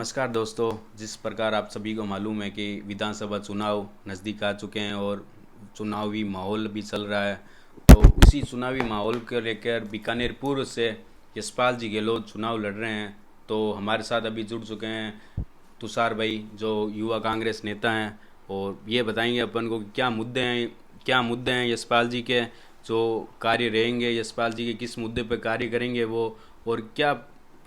नमस्कार दोस्तों। जिस प्रकार आप सभी को मालूम है कि विधानसभा चुनाव नज़दीक आ चुके हैं और चुनावी माहौल भी चल रहा है, तो उसी चुनावी माहौल को लेकर बीकानेर पूर्व से यशपाल जी गहलोत चुनाव लड़ रहे हैं। तो हमारे साथ अभी जुड़ चुके हैं तुषार भाई, जो युवा कांग्रेस नेता हैं, और ये बताएंगे अपन को कि क्या मुद्दे हैं यशपाल जी के, जो कार्य रहेंगे यशपाल जी के, किस मुद्दे पर कार्य करेंगे वो, और क्या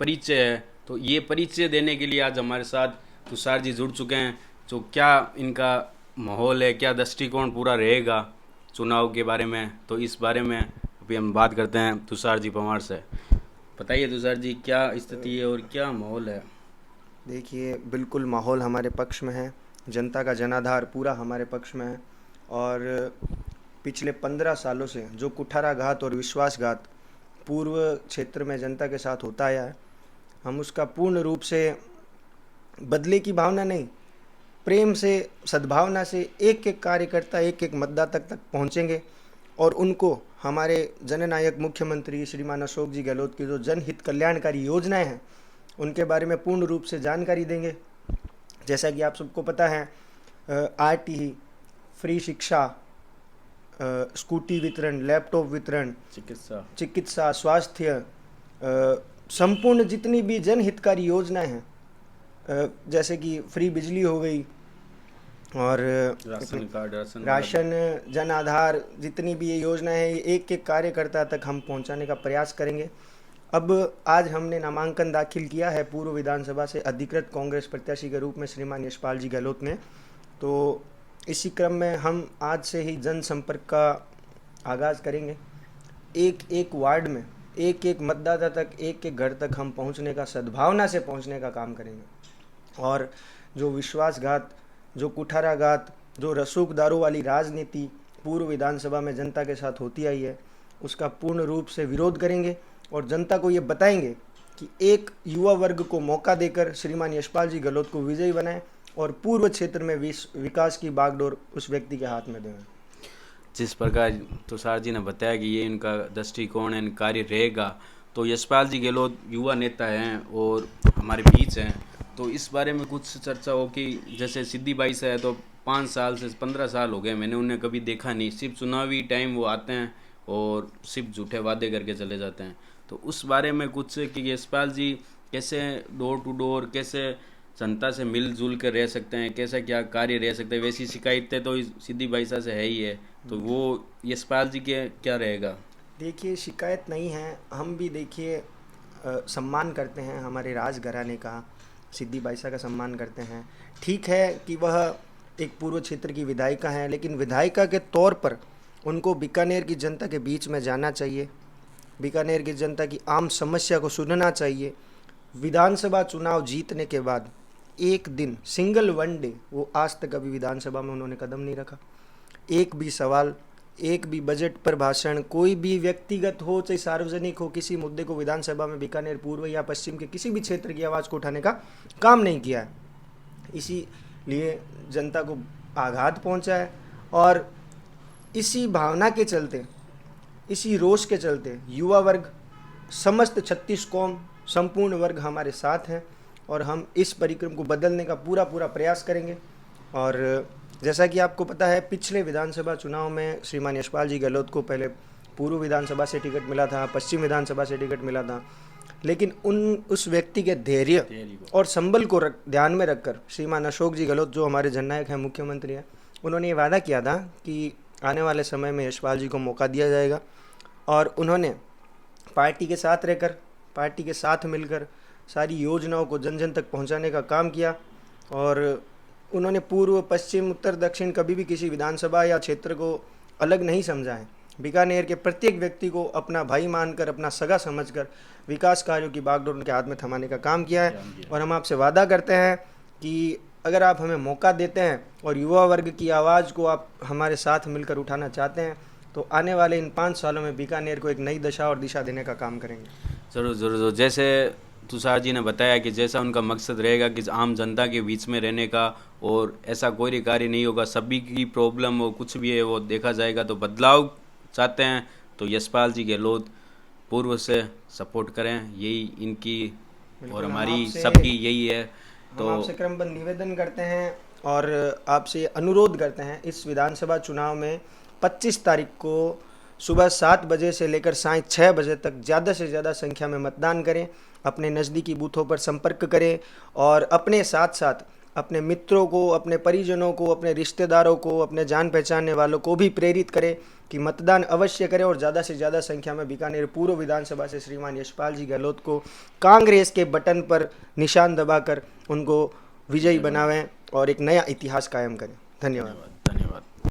परिचय है। तो ये परिचय देने के लिए आज हमारे साथ तुषार जी जुड़ चुके हैं। जो क्या इनका माहौल है, क्या दृष्टिकोण पूरा रहेगा चुनाव के बारे में, तो इस बारे में अभी हम बात करते हैं तुषार जी पवार से। बताइए तुषार जी, क्या स्थिति है और क्या माहौल है। देखिए, बिल्कुल माहौल हमारे पक्ष में है। जनता का जनाधार पूरा हमारे पक्ष में है। और पिछले 15 सालों से जो कुठाराघात और विश्वासघात पूर्व क्षेत्र में जनता के साथ होता आया है, हम उसका पूर्ण रूप से बदले की भावना नहीं, प्रेम से, सद्भावना से एक एक कार्यकर्ता, एक एक मतदाता तक पहुंचेंगे और उनको हमारे जननायक मुख्यमंत्री श्रीमान अशोक जी गहलोत की जो जनहित कल्याणकारी योजनाएं हैं उनके बारे में पूर्ण रूप से जानकारी देंगे। जैसा कि आप सबको पता है, आरटीई, फ्री शिक्षा, स्कूटी वितरण, लैपटॉप वितरण, चिकित्सा। चिकित्सा, स्वास्थ्य, संपूर्ण जितनी भी जनहितकारी योजनाएं हैं, जैसे कि फ्री बिजली हो गई और ration card, ration card. Ration, Jan Aadhaar, जितनी भी ये योजनाएं हैं, एक एक कार्यकर्ता तक हम पहुंचाने का प्रयास करेंगे। अब आज हमने नामांकन दाखिल किया है पूर्व विधानसभा से अधिकृत कांग्रेस प्रत्याशी के रूप में श्रीमान यशपाल जी गहलोत ने। तो इसी क्रम में हम आज से ही जनसंपर्क का आगाज़ करेंगे। एक एक वार्ड में, एक एक मतदाता तक, एक एक घर तक हम पहुंचने का, सद्भावना से पहुंचने का काम करेंगे। और जो विश्वासघात, जो कुठाराघात, जो रसूख दारू वाली राजनीति पूर्व विधानसभा में जनता के साथ होती आई है, उसका पूर्ण रूप से विरोध करेंगे और जनता को ये बताएंगे कि एक युवा वर्ग को मौका देकर श्रीमान यशपाल जी गहलोत को विजयी बनाएं और पूर्व क्षेत्र में विकास की बागडोर उस व्यक्ति के हाथ में दें। जिस प्रकार तुषार जी ने बताया कि ये इनका दृष्टिकोण है, कार्य रहेगा, तो यशपाल जी गहलोत युवा नेता हैं और हमारे बीच हैं, तो इस बारे में कुछ चर्चा हो कि जैसे सिद्धि बाई से है, तो 5 साल से 15 साल हो गए मैंने उन्हें कभी देखा नहीं, सिर्फ चुनावी टाइम वो आते हैं और सिर्फ झूठे वादे करके चले जाते हैं। तो उस बारे में कुछ कि यशपाल जी कैसे डोर टू डोर, कैसे जनता से मिलजुल कर रह सकते हैं, कैसा क्या कार्य रह सकते हैं। वैसी शिकायतें तो सिद्धि बाई से है ही है, तो वो यशपाल जी के क्या रहेगा। देखिए, शिकायत नहीं है, हम भी देखिए सम्मान करते हैं हमारे राजघराने का, सिद्धि बाईसा का सम्मान करते हैं। ठीक है कि वह एक पूर्व क्षेत्र की विधायिका हैं, लेकिन विधायिका के तौर पर उनको बीकानेर की जनता के बीच में जाना चाहिए, बीकानेर की जनता की आम समस्या को सुनना चाहिए। विधानसभा चुनाव जीतने के बाद एक दिन, सिंगल वन डे, वो आज तक अभी विधानसभा में उन्होंने कदम नहीं रखा। एक भी सवाल, एक भी बजट पर भाषण, कोई भी व्यक्तिगत हो चाहे सार्वजनिक हो, किसी मुद्दे को विधानसभा में बीकानेर पूर्व या पश्चिम के किसी भी क्षेत्र की आवाज़ को उठाने का काम नहीं किया है। इसीलिए जनता को आघात पहुंचा है और इसी भावना के चलते, इसी रोष के चलते युवा वर्ग, समस्त 36 कौम, संपूर्ण वर्ग हमारे साथ हैं और हम इस परिक्रम को बदलने का पूरा पूरा प्रयास करेंगे। और जैसा कि आपको पता है, पिछले विधानसभा चुनाव में श्रीमान यशपाल जी गहलोत को पहले पूर्व विधानसभा से टिकट मिला था, पश्चिम विधानसभा से टिकट मिला था, लेकिन उस व्यक्ति के धैर्य और संबल को ध्यान में रखकर श्रीमान अशोक जी गहलोत, जो हमारे जननायक हैं, मुख्यमंत्री हैं, उन्होंने ये वादा किया था कि आने वाले समय में यशपाल जी को मौका दिया जाएगा। और उन्होंने पार्टी के साथ रहकर, पार्टी के साथ मिलकर सारी योजनाओं को जन जन तक पहुंचाने का काम किया। और उन्होंने पूर्व, पश्चिम, उत्तर, दक्षिण कभी भी किसी विधानसभा या क्षेत्र को अलग नहीं समझा है। बीकानेर के प्रत्येक व्यक्ति को अपना भाई मानकर, अपना सगा समझकर विकास कार्यों की बागडोर उनके हाथ में थमाने का काम किया है। और हम आपसे वादा करते हैं कि अगर आप हमें मौका देते हैं और युवा वर्ग की आवाज़ को आप हमारे साथ मिलकर उठाना चाहते हैं, तो आने वाले इन 5 सालों में बीकानेर को एक नई दशा और दिशा देने का काम करेंगे। ज़रूर ज़रूर ज़रूर। जैसे तुषार जी ने बताया कि जैसा उनका मकसद रहेगा कि आम जनता के बीच में रहने का, और ऐसा कोई कार्य नहीं होगा, सभी की प्रॉब्लम हो कुछ भी है वो देखा जाएगा। तो बदलाव चाहते हैं तो यशपाल जी गहलोत पूर्व से सपोर्ट करें, यही इनकी और बिल्कुल, हम हमारी आपसे सबकी यही है हम आपसे क्रमबद्ध निवेदन करते हैं और आपसे अनुरोध करते हैं, इस विधानसभा चुनाव में 25 तारीख को सुबह 7 बजे से लेकर साय 6 बजे तक ज़्यादा से ज़्यादा संख्या में मतदान करें, अपने नज़दीकी बूथों पर संपर्क करें और अपने साथ साथ अपने मित्रों को, अपने परिजनों को, अपने रिश्तेदारों को, अपने जान पहचानने वालों को भी प्रेरित करें कि मतदान अवश्य करें और ज़्यादा से ज़्यादा संख्या में बीकानेर पूर्व विधानसभा से श्रीमान यशपाल जी गहलोत को कांग्रेस के बटन पर निशान दबाकर उनको विजयी बनावें और एक नया इतिहास कायम करें। धन्यवाद। धन्यवाद।